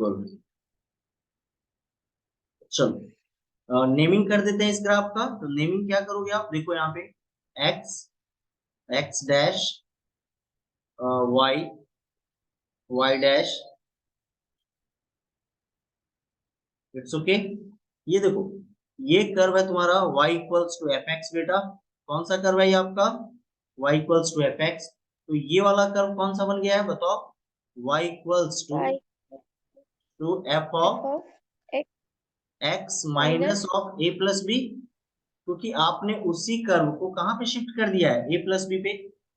Good. चलो naming कर देते हैं इस ग्राफ का। तो नेमिंग क्या करोगे आप, देखो यहाँ पे x, x dash, y, y dash, it's okay. ये देखो, ये कर्व है तुम्हारा y equals to f x. बेटा कौन सा कर्व है ये आपका, y equals to f x. तो ये वाला कर्व कौन सा बन गया है बताओ, y equals y to f f of of x x minus minus of a plus b. क्योंकि आपने उसी कर्व को कहाँ पे शिफ्ट कर दिया है, ए प्लस बी पे।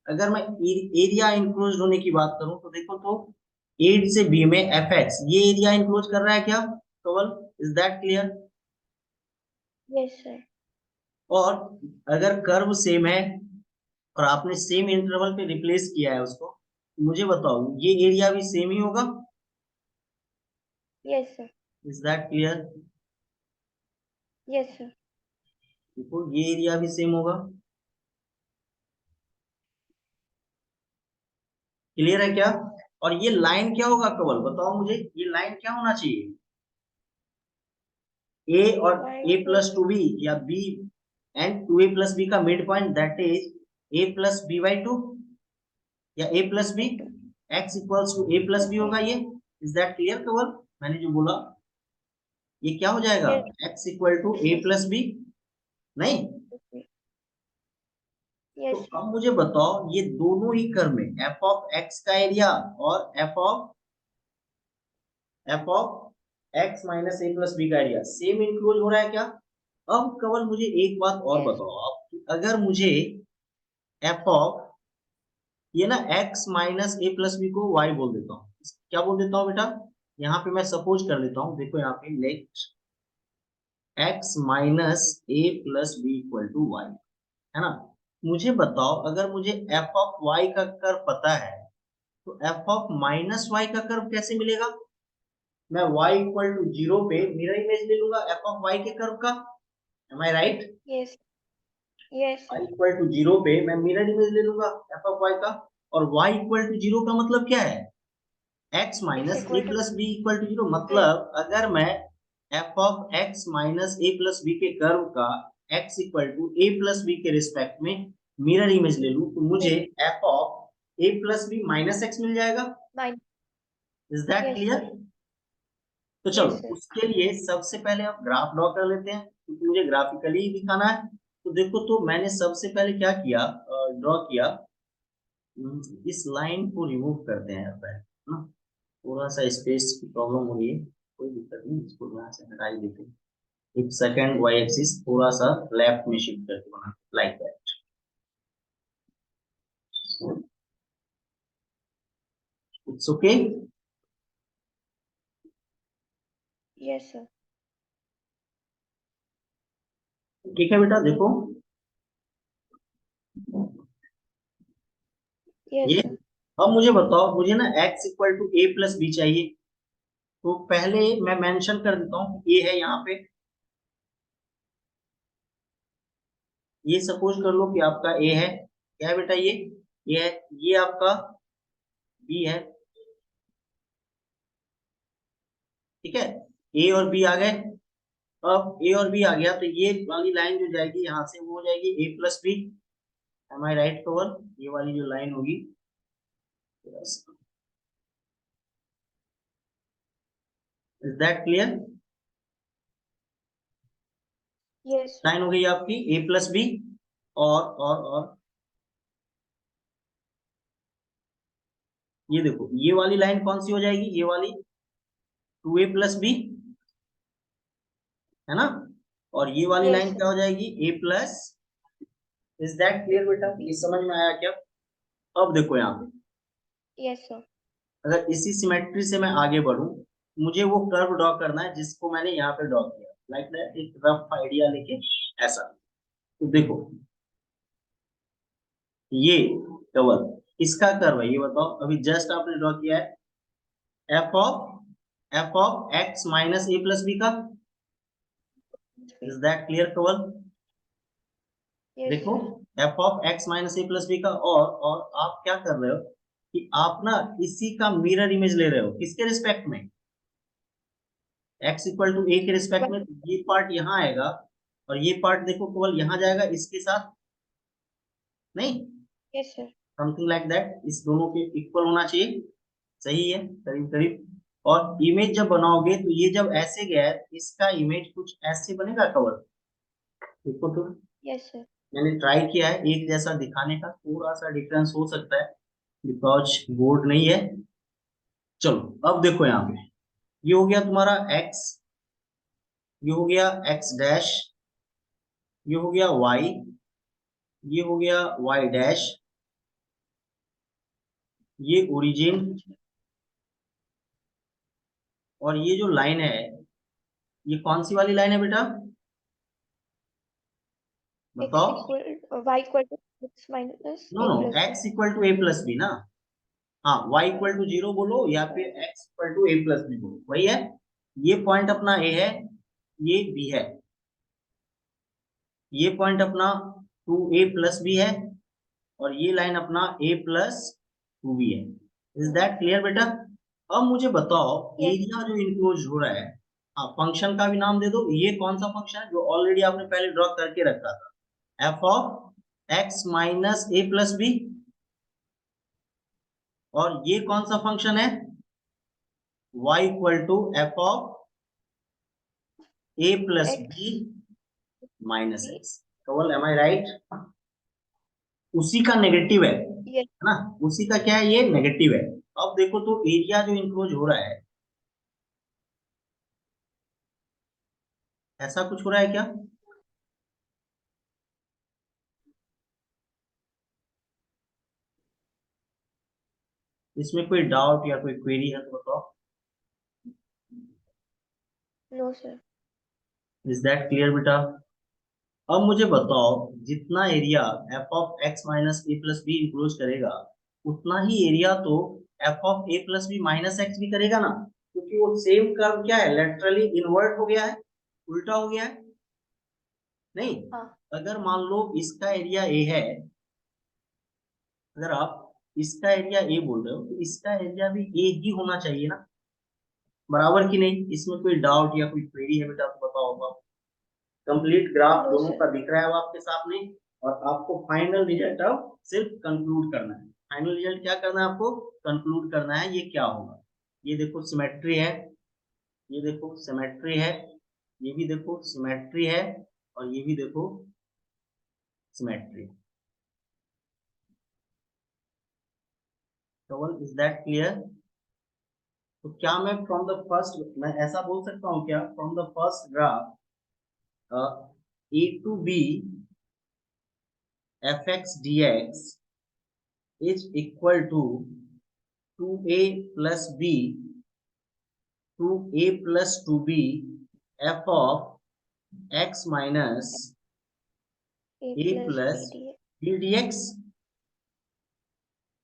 अगर मैं एरिया इंक्लोज होने की बात करूं तो देखो, तो 8 से बी में एफ एक्स ये एरिया इंक्लोज कर रहा है क्या Kawal, is that clear. yes sir और अगर कर्व सेम है और आपने सेम इंटरवल पे रिप्लेस किया है उसको, मुझे बताओ ये एरिया भी सेम ही होगा, yes sir is that clear. yes sir देखो ये एरिया भी सेम होगा, क्लियर है क्या। और ये लाइन क्या होगा कवल बताओ मुझे, ये लाइन क्या होना चाहिए, ए और y a equals plus two b, या b and two a plus b का mid point, that is a plus b by two, या a plus b, by 2 x equals to a plus b okay होगा ये, is that clear कवल। मैंने जो बोला ये क्या हो जाएगा, yes x equal to a sir plus b, नहीं। okay तो yes sir अब मुझे बताओ ये दोनों ही कर्व में एफ ऑफ एक्स का एरिया और f of x minus a plus b का एरिया सेम इंक्लूड हो रहा है क्या। अब कवल मुझे एक बात और yes बताओ आप, अगर मुझे एफ ऑफ ये ना x minus a plus B को y बोल देता हूँ, क्या बोल देता हूँ बेटा, यहाँ पे मैं सपोज कर लेता हूँ, देखो यहाँ पे let x minus a plus b equal to y, है ना। मुझे बताओ अगर मुझे एफ ऑफ y का कर्व पता है, तो एफ ऑफ माइनस वाई का कर्व कैसे मिलेगा। मैं y इक्वल टू जीरो पे मिरर इमेज ले लूंगा एफ ऑफ y के कर्व का, am I right. yes yes y sir equal to zero पे मैं मिरर इमेज ले लूंगा एफ ऑफ y का, और y इक्वल टू जीरो का मतलब क्या है, x x minus a equal to plus b equal to zero. 0 मतलब अगर मैं f of x minus a plus b के कर्व का x equal to a plus b के रिस्पेक्ट में मिरर इमेज ले लूं, तो मुझे yes f of a plus b minus x मिल जाएगा, by is that yes clear. sir तो चलो yes sir उसके लिए सबसे पहले आप ग्राफ ड्रॉ कर लेते हैं, क्योंकि मुझे ग्राफिकली ही दिखाना है। तो देखो, तो मैंने सबसे पहले क्या किया, ड्रॉ किया। इस लाइन को रिमूव करते हैं पहले, है ना। थोड़ा सा स्पेस की प्रॉब्लम हो रही है, कोई दिक्कत नहीं, इसको यहाँ से हटा ही देते हैं। एक सेकंड, वाई एक्सिस थोड़ा सा लेफ्ट में शिफ्ट करके बना, like that, it's okay. yes sir ठीक है बेटा, देखो yes ये। sir अब मुझे बताओ, मुझे ना x equal to a plus b चाहिए। तो पहले मैं मेंशन कर देता हूँ ए है यहाँ पे, ये सपोज कर लो कि आपका ए है, क्या है बेटा ये है, ये आपका बी है, ठीक है। ए और बी आ गए। अब ए और बी आ गया, तो ये वाली लाइन जो जाएगी यहाँ से वो हो जाएगी ए plus B, M I right cover. ये वाली जो लाइन होगी, is that clear. yes sir line हो गई आपकी ए प्लस बी, और ये देखो ये वाली लाइन कौन सी हो जाएगी, ये वाली टू ए प्लस बी, है ना। और ये वाली yes लाइन sir क्या हो जाएगी, ए प्लस, इज दैट क्लियर बेटा, ये समझ में आया क्या। अब देखो यहाँ पे, yes sir अगर इसी सिमेट्री से मैं आगे बढ़ूं, मुझे वो कर्व ड्रॉ करना है जिसको मैंने यहाँ पे ड्रॉ किया, लाइक दैट, एक रफ आइडिया लेके ऐसा। तो देखो ये कवर किसका कर्व है ये बताओ, अभी जस्ट आपने ड्रॉ किया है f of x minus a plus b का, is that clear Kawal. yes देखो sir f of x minus a plus b का, और आप क्या कर रहे हो कि आप ना इसी का मिरर इमेज ले रहे हो, किसके रिस्पेक्ट में, x इक्वल टू ए के रिस्पेक्ट में, तो ये पार्ट यहाँ आएगा और ये पार्ट देखो केवल यहाँ जाएगा इसके साथ, नहीं Yes, sir. Something like that, इस दोनों के इक्वल होना चाहिए, सही है करीब करीब। और इमेज जब बनाओगे तो ये जब ऐसे गया है, इसका इमेज कुछ ऐसे बनेगा कवर, देखो तो Yes, sir. मैंने ट्राई किया है एक जैसा दिखाने का, थोड़ा सा डिफरेंस हो सकता है बिकॉज बोर्ड नहीं है। चलो अब देखो यहाँ पे, ये हो गया तुम्हारा x, ये हो गया x डैश, ये हो गया y, ये हो गया y डैश, ये ओरिजिन, और ये जो लाइन है ये कौन सी वाली लाइन है बेटा, X बताओ। equal y equal to x minus no a no, plus b. x equal to a plus b ना, हाँ y इक्वल टू 0 बोलो या फिर x equal to a plus b बोलो, वही है। ये पॉइंट अपना a है, ये b है, ये पॉइंट अपना 2a प्लस बी है, और ये लाइन अपना a प्लस 2b है। इज दैट क्लियर बेटा? अब मुझे बताओ Yes. एरिया जो इनक्लोज हो रहा है, हाँ फंक्शन का भी नाम दे दो, ये कौन सा फंक्शन है जो ऑलरेडी आपने पहले ड्रॉ करके रखा था, f of x minus a plus b, और ये कौन सा फंक्शन है, y equal to f of a plus b X minus b. X, कवल एम आई राइट? उसी का नेगेटिव है Yes. ना, उसी का क्या है, ये नेगेटिव है। अब देखो तो एरिया जो इंक्लोज हो रहा है, ऐसा कुछ हो रहा है क्या? इसमें कोई डाउट या कोई क्वेरी है तो बताओ। No, sir. Is that clear बेटा? अब मुझे बताओ जितना area f of x minus a plus b enclose करेगा, उतना ही एरिया तो f of a plus b minus x भी करेगा ना, क्योंकि वो सेम कर्व क्या है, लेटरली इन्वर्ट हो गया है, उल्टा हो गया है, नहीं? हाँ. अगर मान लो इसका एरिया ए है, अगर आप इसका एरिया ए बोल रहे हो तो इसका एरिया भी ए ही होना चाहिए ना, बराबर की नहीं? इसमें कोई डाउट या कोई क्वेरी है बेटा तो बताओ आप। कंप्लीट ग्राफ No, दोनों sir. का दिख रहा है अब आपके सामने, और आपको फाइनल रिजल्ट अब सिर्फ कंक्लूड करना है। फाइनल रिजल्ट क्या करना है आपको, कंक्लूड करना है, ये क्या होगा। ये देखो सिमेट्री है, ये देखो सिमेट्री है, ये भी देखो सिमेट्री है, और ये भी देखो सिमेट्री। कवल इज दैट क्लियर? तो क्या मैं फ्रॉम द फर्स्ट, मैं ऐसा बोल सकता हूँ क्या, from the first graph a to b f x d x is equal to 2a plus b to a plus 2b f of x minus A a plus plus b dx. b dx।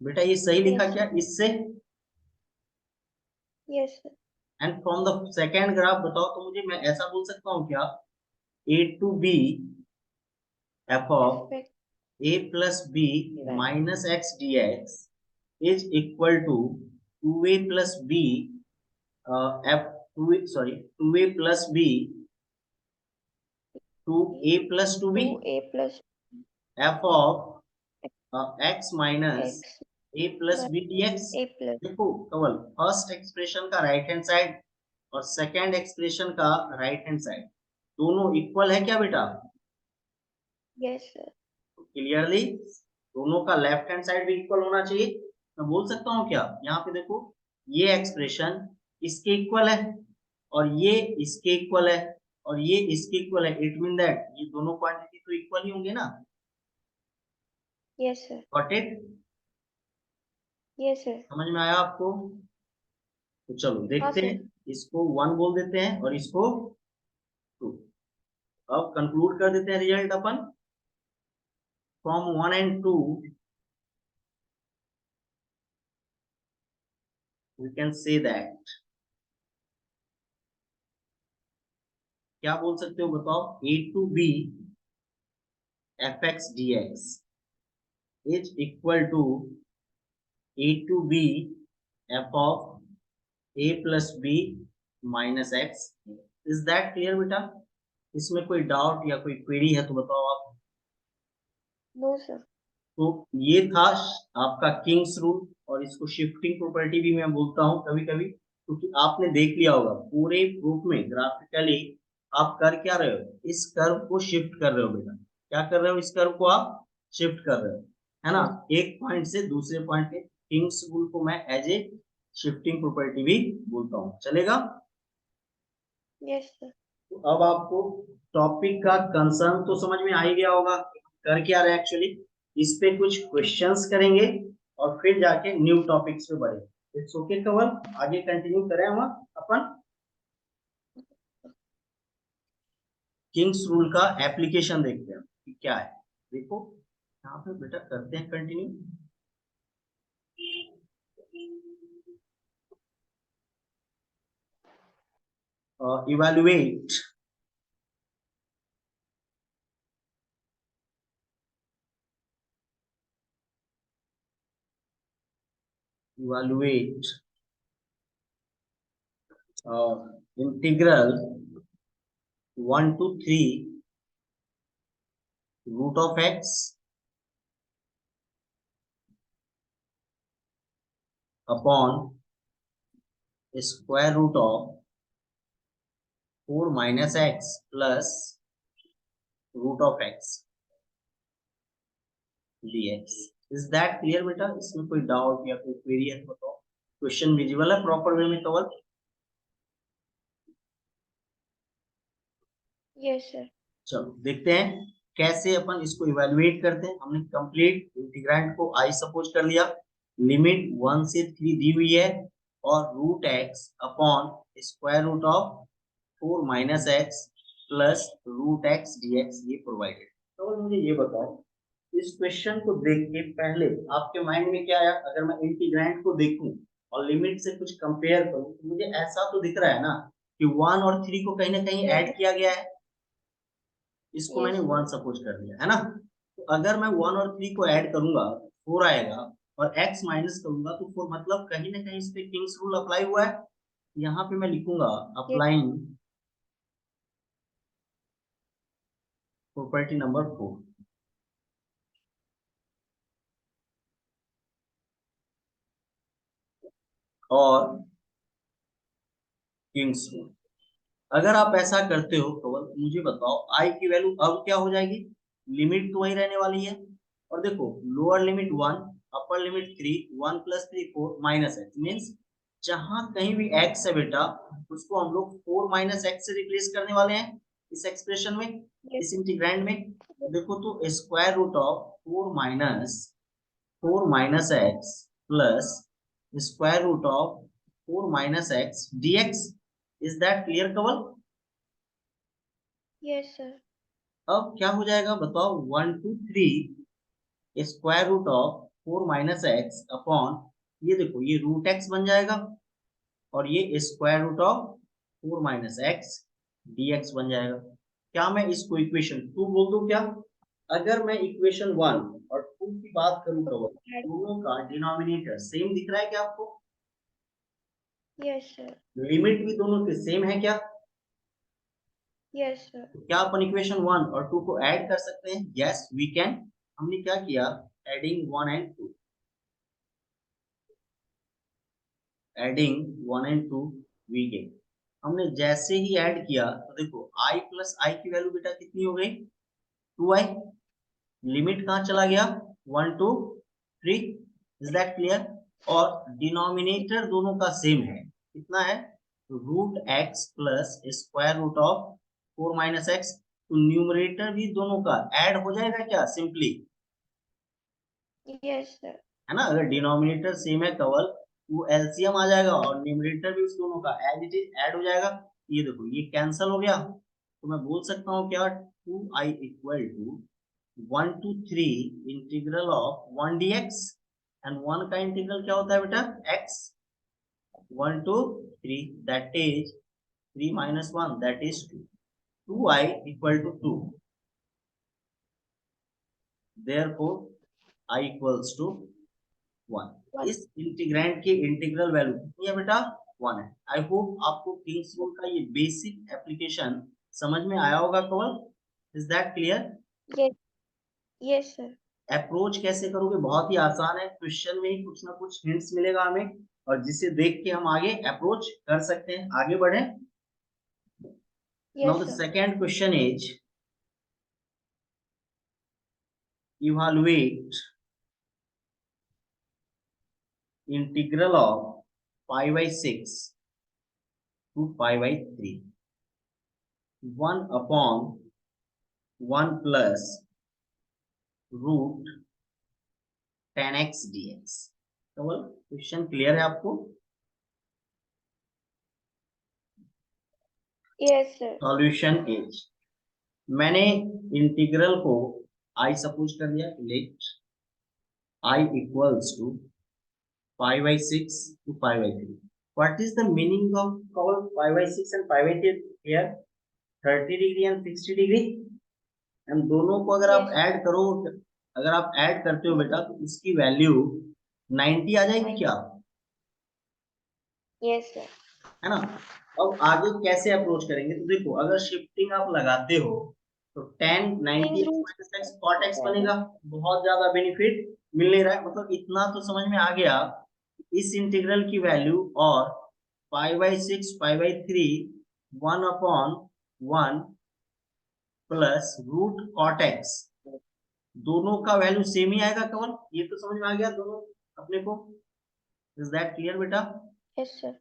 बेटा ये सही लिखा Yes, क्या sir. इससे? Yes, sir. And from the second graph बताओ तो मुझे, मैं ऐसा बोल सकता हूँ क्या, a to b f of Effect a plus b divide. minus x dx is equal to 2a plus b f 2a, sorry 2a plus b to a plus 2b 2a plus f of x minus x a plus minus b dx। a plus. देखो Kaval, first expression का right hand side और second expression का right hand side दोनों equal है क्या बेटा? Yes, sir. Clearly दोनों का लेफ्ट हैंड साइड भी इक्वल होना चाहिए। मैं बोल सकता हूँ क्या, यहाँ पे देखो ये एक्सप्रेशन इसके इक्वल है, और ये इसके इक्वल है, और ये इसके इक्वल है, इट मीन दैट ये दोनों क्वांटिटी तो इक्वल ही होंगे ना। Yes, sir. Got it? Yes, sir. समझ में आया आपको? तो चलो हाँ, देखते हैं, sir. इसको 1 बोल देते हैं और इसको 2। अब कंक्लूड कर देते हैं रिजल्ट अपन, from 1 and 2 we can say that, क्या बोल सकते हो बताओ, a to b fx dx is equal to a to b f of a plus b minus x. Is that clear बेटा? इसमें कोई डाउट या कोई क्वेरी है तो बताओ आप। No sir. तो ये था आपका किंग्स रूल, और इसको शिफ्टिंग प्रॉपर्टी भी मैं बोलता हूँ कभी कभी, क्योंकि आपने देख लिया होगा पूरे प्रूफ में ग्राफिकली आप कर क्या रहे हो, इस कर्व को शिफ्ट कर रहे हो बेटा। क्या कर रहे हो, इस कर्व को आप शिफ्ट कर रहे हो, है ना, एक पॉइंट से दूसरे पॉइंट पे। किंग्स रूल को मैं एज ए शिफ्टिंग प्रॉपर्टी भी बोलता हूँ, चलेगा? Yes sir. तो अब आपको टॉपिक का कंसर्न तो समझ में आ ही गया होगा, कर क्या रहे एक्चुअली। इस पे कुछ क्वेश्चंस करेंगे और फिर जाके न्यू टॉपिक्स पे बढ़े। इट्स ओके कवल, आगे कंटिन्यू करें हम अपन। किंग्स रूल का एप्लीकेशन देखते हैं कि क्या है। देखो यहाँ पे बेटा करते हैं continue. Evaluate evaluate integral 1 to 3 root of x upon square root of 4 minus x plus root of x dx। Is that clear बेटा? इसमें कोई डाउट या कोई क्वेरी है तो बताओ। क्वेश्चन विजिबल है प्रॉपर वे में कवर? Yes sir. चलो देखते हैं कैसे अपन इसको इवेलुएट करते हैं। हमने कंप्लीट इंटीग्रैंड को आई सपोज कर लिया, लिमिट 1 से 3 दी हुई है, और root x upon square root of 4 minus x plus root x dx ये प्रोवाइडेड। तो मुझे ये बताओ, इस क्वेश्चन को देख के पहले आपके माइंड में क्या आया? अगर मैं इंटीग्रैंड को देखूं और लिमिट से कुछ कंपेयर करूं तो मुझे ऐसा तो दिख रहा है ना कि 1 और 3 को कहीं ना कहीं ऐड किया गया है। इसको मैंने यस सर। 1 सपोज कर दिया है ना। तो अगर मैं 1 और 3 को ऐड करूंगा 4 आएगा, और x माइनस करूंगा तो 4, मतलब कहीं ना कहीं इस पे किंग्स रूल अप्लाई हुआ है। यहाँ पे मैं लिखूंगा अप्लाइंग प्रॉपर्टी नंबर 4। और किंग्स रूल, अगर आप ऐसा करते हो तो मुझे बताओ आई की वैल्यू अब क्या हो जाएगी? लिमिट तो वही रहने वाली है, और देखो lower limit 1, upper limit 3, 1 plus 3 4 minus x, means जहां कहीं भी x है बेटा उसको हम लोग 4 माइनस एक्स से रिप्लेस करने वाले हैं इस एक्सप्रेशन में, यस। इस इंटीग्रैंड में। देखो तो square root of 4 minus x plus square root of 4 minus x dx। Is that clear Kaval? Yes sir. अब क्या हो जाएगा बताओ? 1 to 3 square root of 4 minus x upon, ये देखो ये रूट एक्स बन जाएगा, और ये square root of 4 minus x dx बन जाएगा। क्या मैं इसको इक्वेशन 2 बोल दूं क्या? अगर मैं इक्वेशन 1 और 2 की बात करूं तो दोनों का डिनोमिनेटर सेम दिख रहा है क्या आपको? Yes sir. लिमिट भी दोनों के सेम है क्या? Yes sir. तो क्या अपन इक्वेशन 1 और 2 को ऐड कर सकते हैं? Yes we can. हमने क्या किया? Adding 1 and 2, adding 1 and 2 we get. हमने जैसे ही ऐड किया तो देखो i प्लस आई की वैल्यू बेटा कितनी हो गई? 2i। लिमिट कहाँ चला गया? 1 to 3। Is that clear? और डिनोमिनेटर दोनों का सेम है, कितना है? Root x plus square root of 4 minus x. तो न्यूमरेटर भी दोनों का ऐड हो जाएगा क्या सिंपली? Yes sir. है ना, अगर डिनोमिनेटर सेम है कवल, वो एलसीएम आ जाएगा और न्यूमरेटर भी उस दोनों का एज इट इज ऐड हो जाएगा। ये देखो ये कैंसिल हो गया, तो मैं बोल सकता हूँ क्या? 2i equal to 1 to 3 integral of 1 dx। And 1 का इंटीग्रल क्या होता है बेटा? x। 1 to 3 that is 3 minus 1 that is 2। 2i equal to 2, therefore i equals to 1। 1। इस इंटीग्रैंड की इंटीग्रल वैल्यू कितनी है बेटा? 1 है। आई होप आपको किंग्स रूल का ये बेसिक एप्लीकेशन समझ में आया होगा Kawal. Is that clear? Yes. Yes, sir. Approach कैसे करोगे, बहुत ही आसान है, क्वेश्चन में ही कुछ ना कुछ हिंट्स मिलेगा हमें, और जिसे देख के हम आगे अप्रोच कर सकते हैं। आगे बढ़े। Now Yes, the sir. Second question is evaluate integral of pi by 6 to pi by 3 1 upon 1 plus root 10x dx। तो क्वेश्चन क्लियर है आपको? Yes, sir. सॉल्यूशन इज, मैंने इंटीग्रल को आई सपोज कर दिया, let I equals to pi by 6 to pi by 3। What is the meaning of call pi by 6 and pi by 3 here? 30 degree and 60 degree. हम दोनों को अगर आप Yes. Add करो, अगर आप ऐड करते हो बेटा, तो इसकी वैल्यू 90 आ जाएगी क्या? Yes, sir. है ना? अब आगे कैसे अप्रोच करेंगे, तो देखो अगर शिफ्टिंग आप लगाते हो तो tan 90 King's rule. x - x cot x बनेगा। बहुत ज्यादा बेनिफिट मिल नहीं रहा है, मतलब इतना तो समझ में आ गया। इस इंटीग्रल की वैल्यू और pi by 6 pi by 3 1 upon 1 plus root cot x, दोनों का वैल्यू सेम ही आएगा केवल। ये तो समझ में आ गया दोनों अपने को। इज दैट क्लियर बेटा? Yes, sir.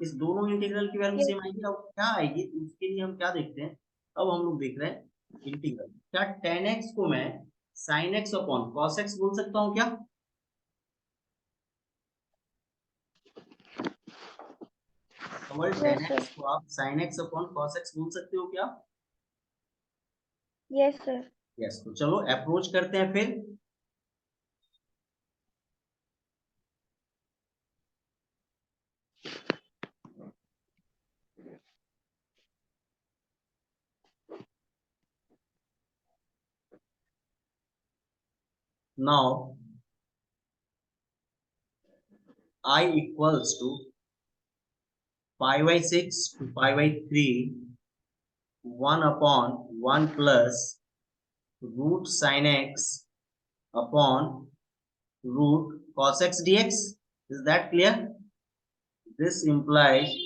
इस दोनों इंटीग्रल की वैल्यू Yes. सेम आएगी। अब क्या आएगी, तो उसके लिए हम क्या देखते हैं, अब हम लोग देख रहे हैं इंटीग्रल। क्या tan x को मैं sin x upon cos x बोल सकता हूँ क्या? tan Yes, sir. x को आप sin x upon cos x बोल सकते हो क्या? Yes, sir. यस। तो चलो अप्रोच करते हैं फिर। Now I equals to pi by 6 to pi by 3 1 upon 1 plus root sin x upon root cos x dx। Is that clear? This implies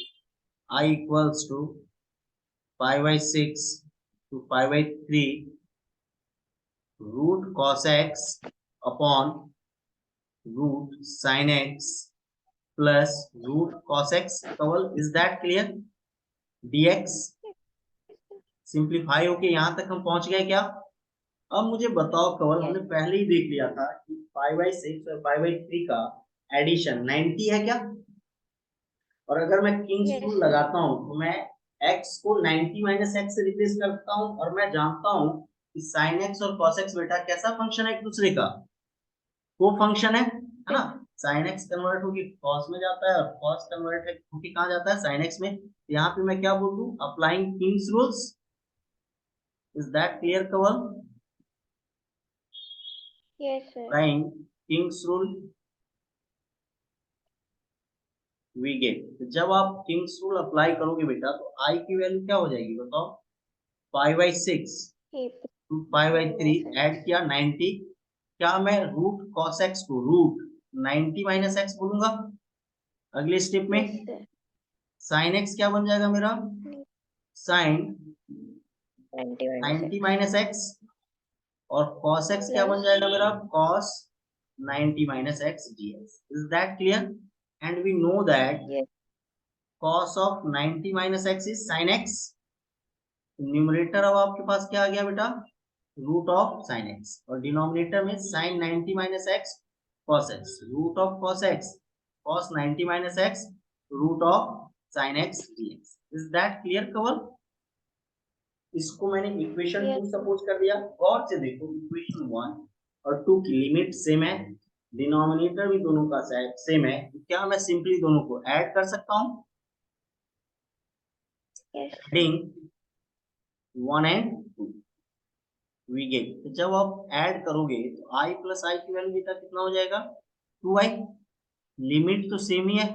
I equals to pi by 6 to pi by 3 root cos x upon root sin x plus root cos x Kaval. Is that clear? dx simplify होके यहां तक हम पहुंच गए क्या? अब मुझे बताओ कवल, Yes. हमने पहले ही देख लिया था कि पाई बाई 6 और पाई बाई 3 का एडिशन 90 है क्या? और अगर मैं किंग्स Yes, रूल sir. लगाता हूं तो मैं x को 90 माइनस एक्स से रिप्लेस करता हूं, और मैं जानता हूं कि sin x और cos x बेटा कैसा फंक्शन है, एक दूसरे का वो फंक्शन है ना? sin x कन्वर्ट होके cos में जाता है और cos कन्वर्ट होके कहां जाता है, sin x में। यहाँ पे मैं क्या बोल दूं, applying king's rules. Is that clear Kaval? Yes, sir. Applying Kings rule we get. जब आप किंग्स रूल अप्लाई करोगे बेटा, तो आई की वैल्यू क्या हो जाएगी बताओ? Pi by 6 Keep. Two pi by 3 Minus x. Add किया 90। क्या मैं रूट कॉस एक्स को रूट 90 माइनस एक्स बोलूंगा अगले स्टेप में? Yes, sir. साइन एक्स क्या बन जाएगा मेरा? Sine 90 minus 90 x. Minus x. और cos x क्या बन Plus. जाएगा मेरा? cos 90 minus x dx। Is that clear? And we know that Yes. cos of 90 minus x is sin x। Numerator अब आपके पास क्या आ गया बेटा? रूट ऑफ साइन एक्स, और डिनोमिनेटर में sine 90 minus x cos x, root of cos x cos 90 minus x root of sine x dx। Is that clear Kawal? इसको मैंने इक्वेशन 2 Yes. सपोज कर दिया। गौर से देखो, इक्वेशन 1 और 2 की लिमिट सेम है, डिनोमिनेटर भी दोनों का सेम है, तो क्या मैं सिंपली दोनों को ऐड कर सकता हूं? Yes, sir. Adding 1 and 2 we get. तो जब आप ऐड करोगे तो i प्लस आई की वैल्यू बेटा कितना हो जाएगा? 2i। लिमिट तो सेम ही है,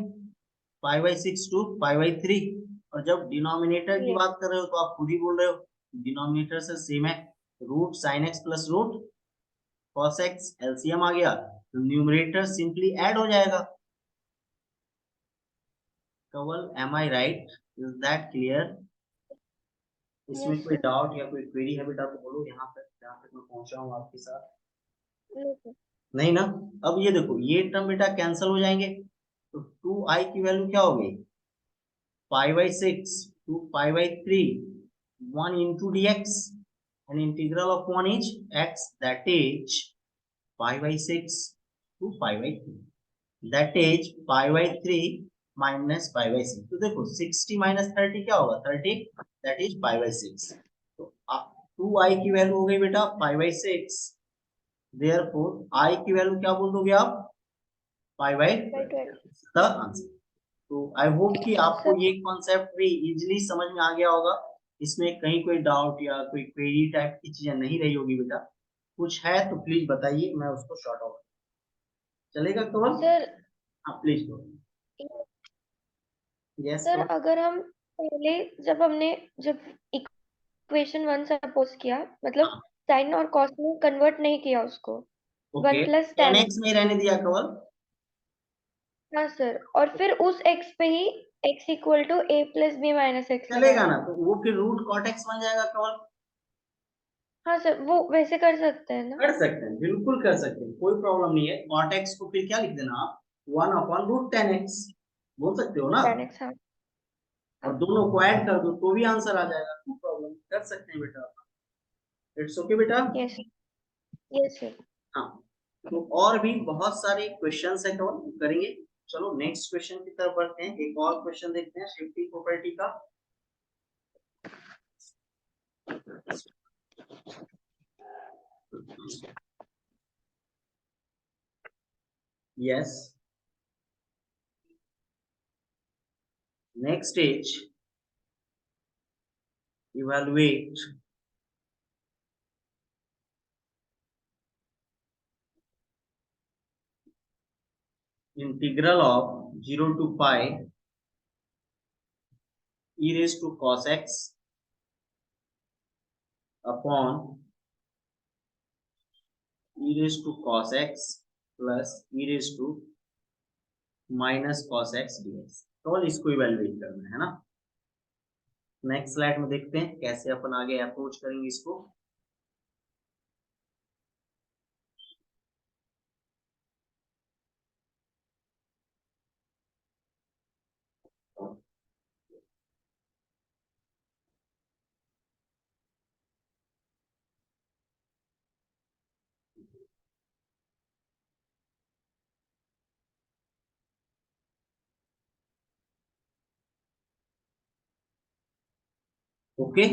5/6 to 5/3, और जब डिनोमिनेटर की Yes. बात कर रहे हो तो आप खुद ही बोल रहे हो डिनोमिनेटर से सेम है, root sine x plus root cos x, LCM आ गया तो न्यूमरेटर सिंपली ऐड हो जाएगा। Kawal, am I right? Is that clear? इसमें Yes, कोई sir. डाउट या कोई क्वेरी है बेटा तो बोलो, यहाँ तक जहाँ तक मैं पहुंचा हूँ आपके साथ। No, sir. नहीं ना? अब ये देखो, ये टर्म बेटा कैंसिल हो जाएंगे, तो 2i की वैल्यू क्या हो गई, 5/6 to 5/3, 1 into dx, and integral of 1 is x, that is 5/6 to 5/3, that is 5/3 minus 5/6। तो देखो 60 minus 30 क्या होगा, 30, that is 5/6। तो 2i की वैल्यू हो गई बेटा 5/6, therefore i की वैल्यू क्या बोल दोगे आप, 5/12, By 12. The answer. तो आई होप कि आपको Sir, ये कॉन्सेप्ट भी इजीली समझ में आ गया होगा, इसमें कहीं कोई डाउट या कोई क्वेरी टाइप की चीजें नहीं रही होगी बेटा। कुछ है तो प्लीज बताइए, मैं उसको शॉर्ट आउट, चलेगा कवल? sir, हाँ प्लीज करो। यस सर कवल। अगर हम पहले जब इक्वेशन 1 सपोज किया, मतलब हाँ साइन और कॉस में कन्वर्ट नहीं किया उसको, okay, 1 plus ten tan x में रहने दिया कवल। हाँ सर, और फिर उस x पे ही x equal to a plus b minus x चलेगा लगाया। ना, तो वो फिर रूट कॉट एक्स बन जाएगा कवल। हाँ सर, वो वैसे कर सकते हैं ना? कर सकते हैं, बिल्कुल कर सकते हैं, कोई प्रॉब्लम नहीं है। कॉट एक्स को फिर क्या लिख देना आप, 1/√10x बोल सकते हो ना, tan x, हाँ और हाँ। दोनों को ऐड कर दो तो भी आंसर आ जाएगा, नो प्रॉब्लम, कर सकते हैं बेटा। इट्स ओके बेटा। Yes, yes sir. हाँ, तो और भी बहुत सारे क्वेश्चंस है कवर करेंगे। चलो नेक्स्ट क्वेश्चन की तरफ बढ़ते हैं, एक और क्वेश्चन देखते हैं शिफ्टिंग प्रॉपर्टी का। Yes, next stage, evaluate integral of 0 to pi e raised to cos x upon e raised to cos x plus e raised to minus cos x dx। तो इसको इवैल्यूएट करना है ना। Next slide में देखते हैं कैसे अपन आगे अप्रोच करेंगे इसको। ओके,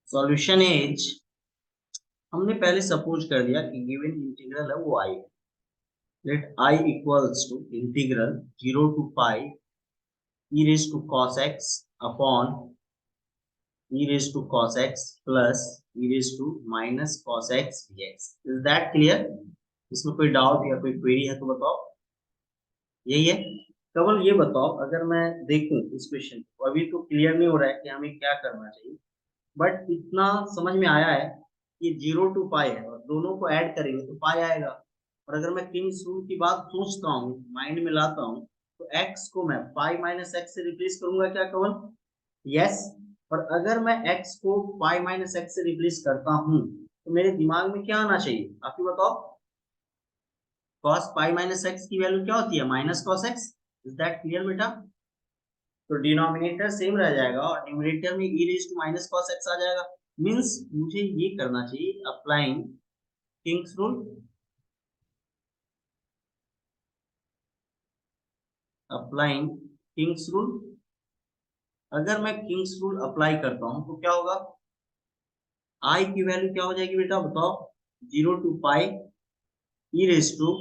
सॉल्यूशन इज, हमने पहले सपोज कर दिया कि गिवन इंटीग्रल है वो I, let I equals to integral 0 to pi e raised to cos x upon e raised to cos x plus e raised to minus cos x dx। Is that clear? इसमें कोई doubt या कोई query है तो बताओ। यही है। केवल ये बताओ, अगर मैं देखूं इस क्वेश्चन को, अभी तो क्लियर नहीं हो रहा है कि हमें क्या करना चाहिए, बट इतना समझ में आया है कि 0 to पाई है और दोनों को ऐड करेंगे तो पाई आएगा। और अगर मैं किंग्स रूल की बात सोचता हूँ, माइंड में लाता हूँ, तो x को मैं पाई माइनस एक्स से रिप्लेस करूंगा क्या कवल? यस। और अगर मैं x को पाई माइनस एक्स से रिप्लेस करता हूँ तो मेरे दिमाग में क्या आना चाहिए, आप ही बताओ। cos पाई माइनस एक्स की वैल्यू क्या होती है, minus cos x। Is that clear बेटा? तो डिनोमिनेटर सेम रह जाएगा और न्यूमरेटर में e रेज टू माइनस cos x आ जाएगा। मींस मुझे ये करना चाहिए, applying Kings rule, applying Kings rule. अगर मैं किंग्स रूल अप्लाई करता हूं तो क्या होगा, i की वैल्यू क्या हो जाएगी बेटा बताओ, 0 to pi e raise to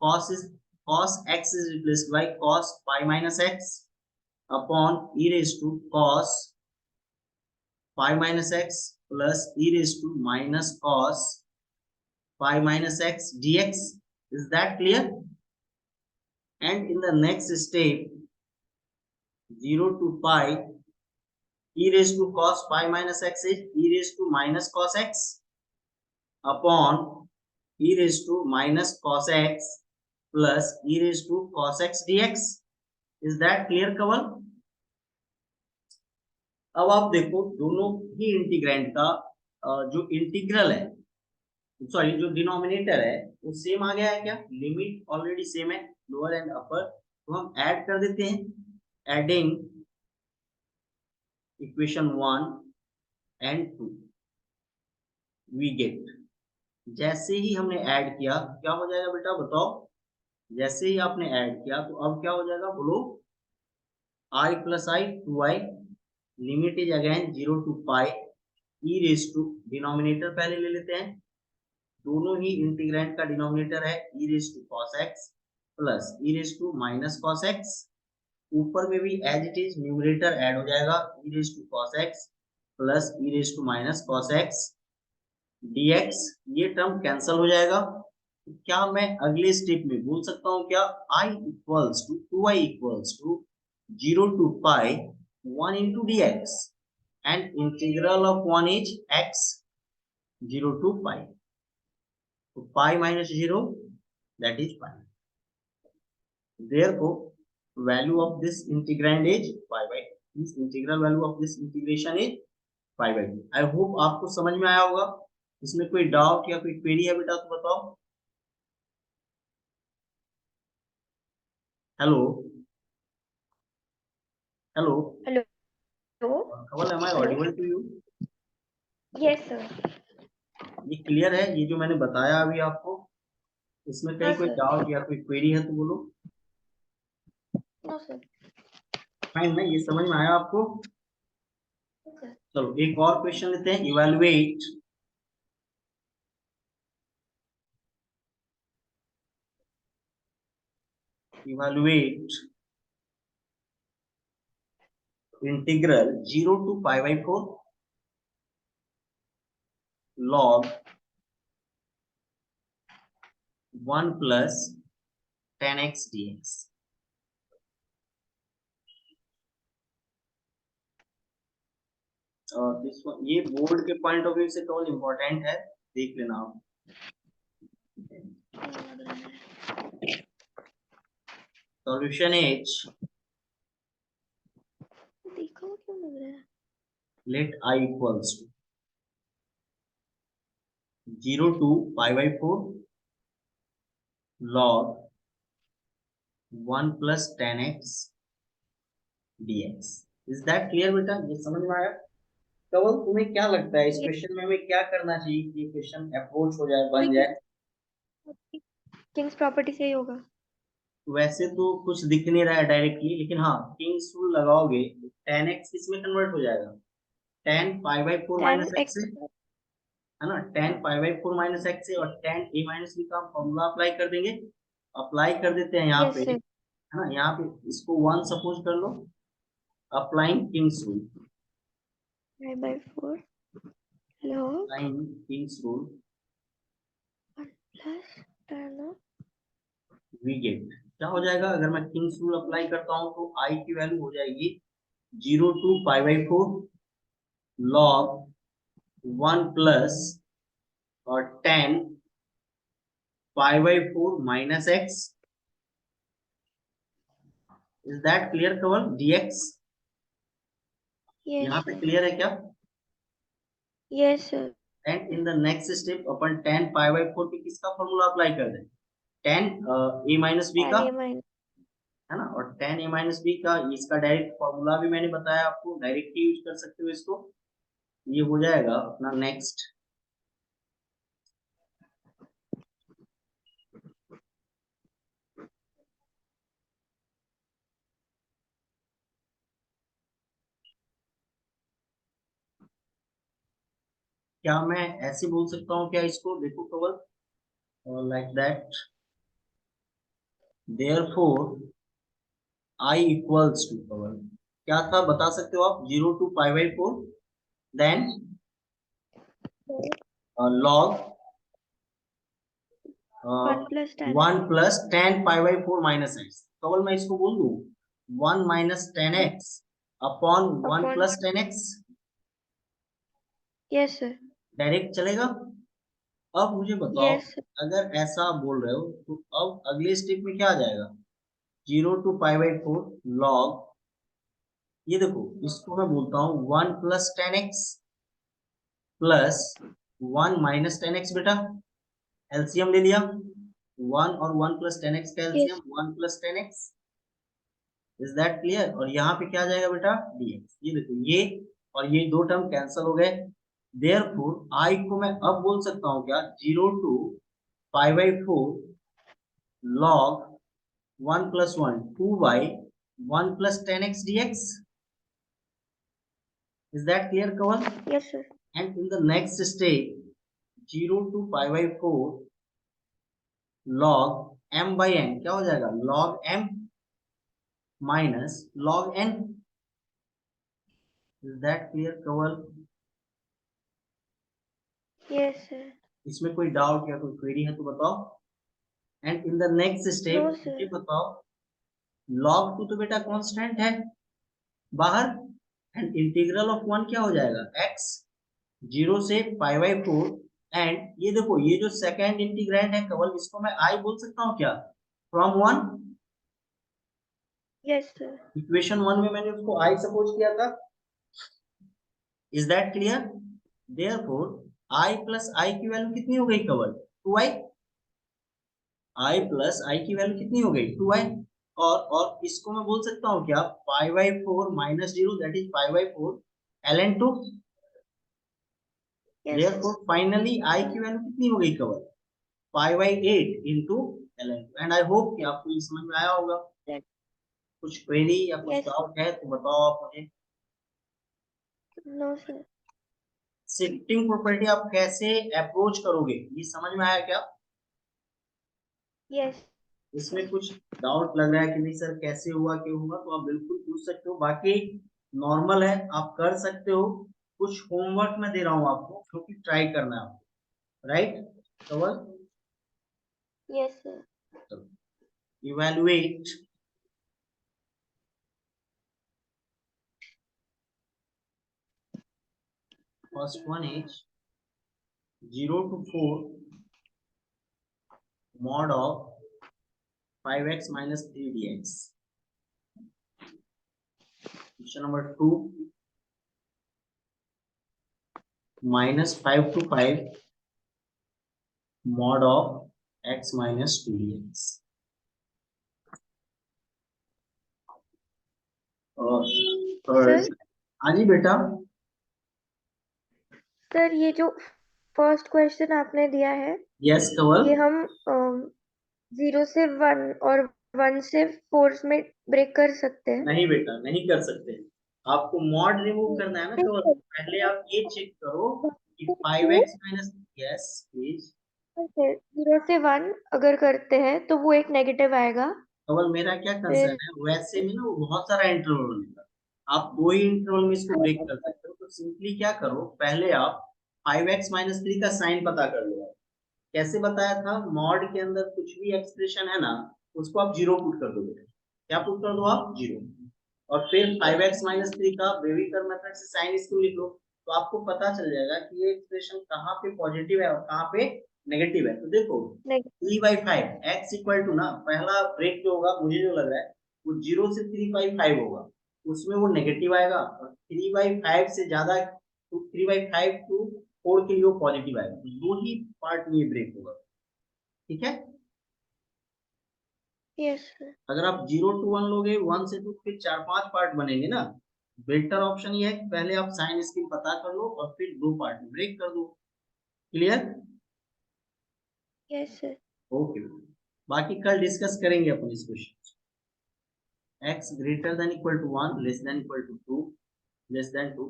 cos is cos x is replaced by cos pi minus x upon e raised to cos pi minus x plus e raised to minus cos pi minus x dx। is that clear? and in the next step 0 to pi e raised to cos pi minus x is e raised to minus cos x upon e raised to minus cos x plus e raised to cos x dx. Is that clear, Kaval? अब आप देखो दोनों ही integrand का जो integral है, sorry जो denominator है वो सेम आ गया है क्या? लिमिट ऑलरेडी सेम है, लोअर एंड अपर, तो हम ऐड कर देते हैं। Adding equation 1 and 2 we get, जैसे ही हमने ऐड किया क्या हो जाएगा बेटा बताओ? जैसे ही आपने ऐड किया तो अब क्या हो जाएगा बोलो? I plus I 2i, limit is again 0 to pi e raised to, denominator पहले ले लेते हैं, दोनों ही इंटीग्रेंड का डिनोमिनेटर है e raised to cos x plus e raised to minus cos x, ऊपर में भी as it is numerator add हो जाएगा e raised to cos x plus e raised to minus cos x dx, ये term cancel हो जाएगा। तो क्या मैं अगले स्टेप में बोल सकता हूँ क्या? I equals to 2i equals to 0 to pi 1 into dx and integral of 1 is x 0 to pi. So pi minus 0, that is pi. Therefore, value of this integrand is pi by 2. This integral value of this integration is pi by 2. I hope आपको समझ में आया होगा। इसमें कोई doubt या कोई query है बेटा तो बताओ। Hello hello hello Kamal, am I audible to you? Yes sir. ये क्लियर है ये जो मैंने बताया अभी आपको? इसमें कहीं कोई डाउट या कोई क्वेरी है तो बोलो। No sir. फाइन ना, ये समझ में आया आपको? चलो एक और क्वेश्चन लेते हैं। Evaluate integral 0 to pi by 4 log 1 plus 10x dx। ये बोर्ड के पॉइंट ऑफ व्यू से केवल इंपॉर्टेंट है, देख लेना आप। सॉल्यूशन इज, देखो क्यों लग रहा है? Let I equals to 0 to pi by 4 log 1 plus 10x dx। Is that clear बेटा? ये समझ में आया? कवल तुम्हें क्या लगता है इस क्वेश्चन में हमें क्या करना चाहिए कि ये क्वेश्चन अप्रोच हो जाए, बन जाए? किंग्स प्रॉपर्टी से ही होगा। वैसे तो कुछ दिख नहीं रहा है डायरेक्टली, लेकिन हाँ किंग्स रूल लगाओगे 10x किसमें कन्वर्ट हो जाएगा? 10 पाई बाई 4 माइनस x से, है ना? 10 पाई बाई 4 माइनस x से, और 10 a माइनस b का फॉर्मूला अप्लाई कर देंगे। अप्लाई कर देते हैं यहाँ पे, है ना? यहाँ पे इसको 1 सपोज कर लो, applying Kings rule, pi by 4 log applying Kings rule 1 plus tan we get. क्या हो जाएगा अगर मैं किंग्स रूल अप्लाई करता हूँ? तो I की वैल्यू हो जाएगी 0 to pi by 4 log 1 plus और 10 pi by 4 minus x। Is that clear Kaval? dx यहाँ पे क्लियर है क्या? Yes sir. And in the next step अपन 10 पाई बाई 4 पे किसका फॉर्मूला अप्लाई कर दें? 10 a माइनस बी का, है ना? और 10 a माइनस बी का इसका डायरेक्ट फॉर्मूला भी मैंने बताया आपको, डायरेक्ट यूज कर सकते हो इसको। ये हो जाएगा अपना नेक्स्ट। क्या मैं ऐसे बोल सकता हूँ क्या इसको? देखो कवल, like that, therefore I equals to, कवल क्या था बता सकते हो आप? 0 to pi by 4 then log 1 plus 10 pi by 4 minus x। कवल मैं इसको बोल दूं 1 minus 10x upon 1 upon plus 10x, yes sir. Direct चलेगा। अब मुझे बताओ, यस सर। अगर ऐसा आप बोल रहे हो तो अब अगले स्टेप में क्या आ जाएगा, 0 to π/4 लॉग, ये देखो इसको मैं बोलता हूँ 1 plus 10x plus 1 minus 10x। बेटा एलसीएम ले लिया, 1 और 1 प्लस 10x का yes. LCM 1 plus 10x। Is that clear? और यहाँ पे क्या आ जाएगा बेटा, dx। ये देखो ये और ये दो टर्म कैंसिल हो गए, देयरफॉर आई को मैं अब बोल सकता हूँ क्या, 0 to π/4 log 1 plus 1 2 by 1 plus 10x dx. Is that clear, Kaval? Yes sir. And in the next step, 0 to π/4 log m by n क्या हो जाएगा, log m minus log n. Is that clear, Kaval? Yes sir. इसमें कोई doubt या कोई query है तो बताओ। And in the next step no मुझे सर। बताओ, log 2 तो बेटा कांस्टेंट है बाहर, एंड इंटीग्रल ऑफ 1 क्या हो जाएगा, x 0 से π/4। एंड ये देखो ये जो सेकंड इंटीग्रैंड है कवल, इसको मैं आई बोल सकता हूँ क्या, फ्रॉम 1। Yes sir. इक्वेशन 1 में मैंने उसको आई सपोज किया था। Is that clear? Therefore I plus I की वैल्यू कितनी हो गई कवल, 2i। आई प्लस आई की वैल्यू कितनी हो गई, 2i। और इसको मैं बोल सकता हूँ क्या, π/4 minus 0 that is π/4 ln 2। Yes therefore finally I की वैल्यू कितनी हो गई Kawal, π/8 into ln 2। And I hope कि आपको ये समझ में आया होगा। सर। कुछ क्वेरी या कुछ यस। डाउट है तो बताओ आप मुझे। No sir. शिफ्टिंग प्रॉपर्टी आप कैसे अप्रोच करोगे, ये समझ में आया क्या? यस इसमें सर। कुछ डाउट लग रहा है कि नहीं सर कैसे हुआ क्यों हुआ, तो आप बिल्कुल पूछ सकते हो, बाकी नॉर्मल है, आप कर सकते हो। कुछ होमवर्क मैं दे रहा हूँ आपको क्योंकि ट्राई करना है आपको, right Kaval? Yes sir. Evaluate first one is 0 to 4 mod of 5x minus 3 dx. Question number 2, minus 5 to 5 mod of x minus 2 dx. और सर। हाँ जी बेटा। सर ये जो फर्स्ट क्वेश्चन आपने दिया है, यस कवल। ये हम 0 से 1 और 1 से 4 में ब्रेक कर सकते हैं। नहीं बेटा नहीं कर सकते, आपको मॉड रिमूव करना है ना कवल। पहले आप ये चेक करो कि 5x माइनस, यस प्लीज। 0 से 1 अगर करते हैं तो वो एक नेगेटिव आएगा। कवल मेरा क्या कंसर्न फिर है, वैसे में ना वो बहुत सारा इंटरवल बनेगा, आप दो ही इंटरवल में इसको ब्रेक कर सकते हो। तो सिंपली क्या करो, पहले आप 5x माइनस 3 का साइन पता कर लो। कैसे बताया था, मॉड के अंदर कुछ भी एक्सप्रेशन है ना, उसको आप जीरो पुट कर दो बेटा। क्या पुट कर दो आप, जीरो। और फिर 5x माइनस 3 का बेबीकर मेथड से साइन इसको लिख लो, तो आपको पता चल जाएगा कि ये एक्सप्रेशन कहाँ पे पॉजिटिव है और कहाँ पे नेगेटिव है। तो देखो नेगेटिव। 3/5 x इक्वल टू ना, पहला ब्रेक जो होगा मुझे जो लग रहा है वो 0 से 3/5 होगा, उसमें वो नेगेटिव आएगा। और 3/5 से ज्यादा, तो 3/5 टू 4 के लिए वो पॉजिटिव आएगा। तो दो ही पार्ट में ये ब्रेक होगा, ठीक है। Yes sir. अगर आप 0 to 1 लोगे, 1 से 2, फिर 4-5 पार्ट बनेंगे ना। बेटर ऑप्शन ये है कि पहले आप साइन स्कीम पता कर लो और फिर दो पार्ट में ब्रेक कर दो। क्लियर? Yes sir. ओके, बाकी कल डिस्कस करेंगे अपन इस question. x greater than equal to 1 less than equal to 2 less than 2,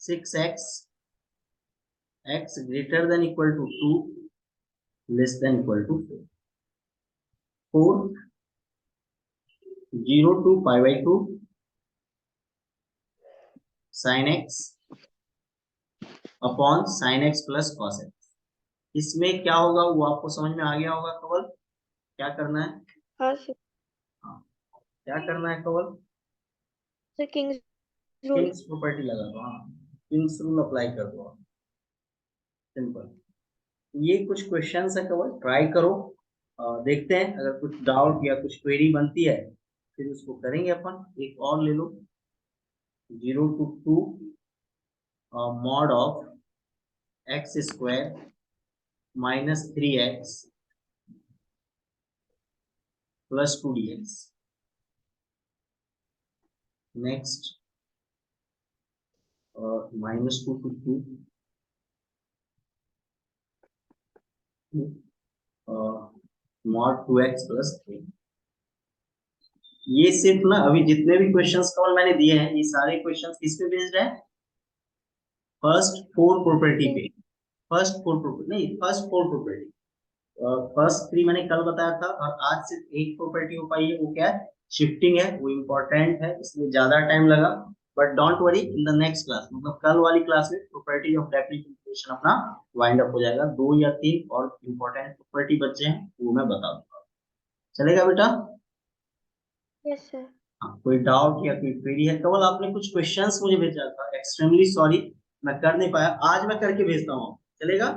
6x x greater than equal to 2 less than equal to 4, 0 to π/2 sin x upon sin x plus cos x। इसमें क्या होगा वो आपको समझ में आ गया होगा कवल, क्या करना है। हाँ सर। हाँ, क्या करना है Kawal? Sir King's rule. King's property लगा दो। हाँ, किंग्स रूल अप्लाई कर दो। सिंपल। ये कुछ क्वेश्चंस है कवल, ट्राई करो। देखते हैं अगर कुछ डाउट या कुछ क्वेरी बनती है फिर उसको करेंगे अपन। एक और ले लो, 0 to 2 mod of x square minus 3x plus 2 dx। Next, -2 to 2 mod 2x plus 3। ये सिर्फ ना अभी जितने भी क्वेश्चंस कवल मैंने दिए हैं ये सारे क्वेश्चंस किस पे बेस्ड है? फर्स्ट फोर प्रॉपर्टी पे। फर्स्ट फोर प्रॉपर्टी नहीं, फर्स्ट फोर प्रॉपर्टी। फर्स्ट 3 मैंने कल बताया था, और आज सिर्फ एक प्रॉपर्टी हो पाई है, वो क्या है? शिफ्टिंग है। वो इम्पोर्टेंट है इसलिए ज्यादा टाइम लगा, but don't worry, in the next class मतलब कल वाली क्लास में प्रॉपर्टी ऑफ डेफिनेशन अपना वाइंड अप हो जाएगा। 2 या 3 और इम्पोर्टेंट प्रॉपर्टी बचे हैं, वो मैं बता दूंगा। चलेगा बेटा? Yes sir. हाँ, कोई डाउट या कोई क्वेरी है कवल? आपने कुछ क्वेश्चंस मुझे भेजा था, एक्सट्रीमली सॉरी मैं कर नहीं पाया, आज मैं करके भेजता हूँ। चलेगा?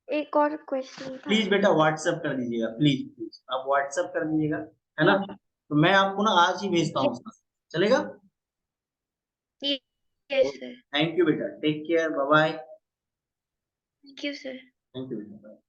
एक और क्वेश्चन था। प्लीज बेटा व्हाट्सएप कर दीजिएगा, प्लीज प्लीज आप व्हाट्सएप कर दीजिएगा, है ना? ठीक। तो मैं आपको ना आज ही भेजता हूँ उसका। चलेगा? Yes sir. थैंक यू बेटा, take care, bye bye. Thank you sir. Thank you बेटा।